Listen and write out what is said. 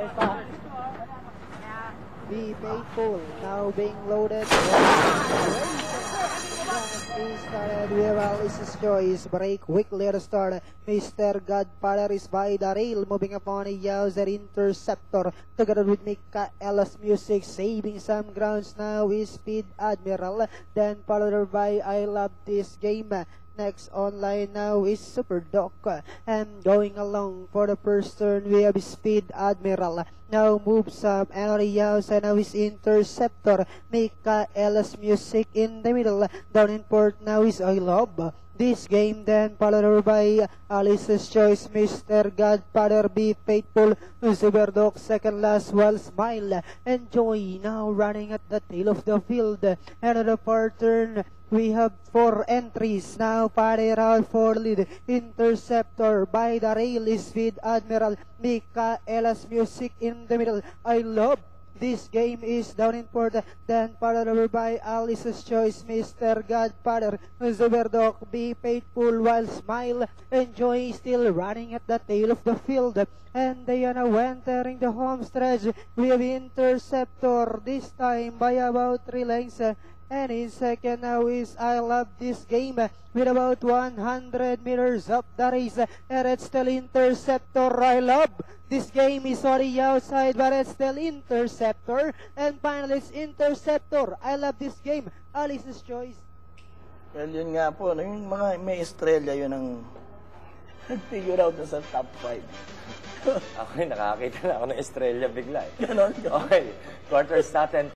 Alpha. Be faithful, now being loaded. Started. We have Alice's choice. Break quickly at the start. Mr. Godfather is by the rail, moving upon a Yowzer Interceptor. Together with Michaela's Music, saving some grounds now is Speed Admiral. Then followed by I Love This Game. Next online now is Super Doc. And going along for the first turn, we have Speed Admiral. Now moves up Arias and now is Interceptor. Michaela's Music in the middle. Down in port now is I Love This Game. Then followed by Alice's Choice, Mr. Godfather, Be Faithful, Super Doc, second last while Smile. Enjoy now running at the tail of the field. And on the fourth turn, we have 4 entries now. Pare round for lead. Interceptor by the rail is Speed Admiral. Michaela's Music in the middle. I Love This Game is down in port. Then followed over by Alice's Choice, Mr. Godfather, Super Doc, Be Faithful, while Smile. Enjoy still running at the tail of the field. And they are now entering the home stretch. We have Interceptor this time by about 3 lengths. And in second now is I Love This Game with about 100 meters up the race. And it's still Interceptor. I Love This Game is on the outside, but it's still Interceptor. And finally, it's Interceptor. I Love This Game. Alice's Choice. Well, yun nga po. Yung mga may estrella, yun ang figure out na sa top 5. Okay, nakakita na ako ng estrella bigla. Ganon. Okay, quarter stat and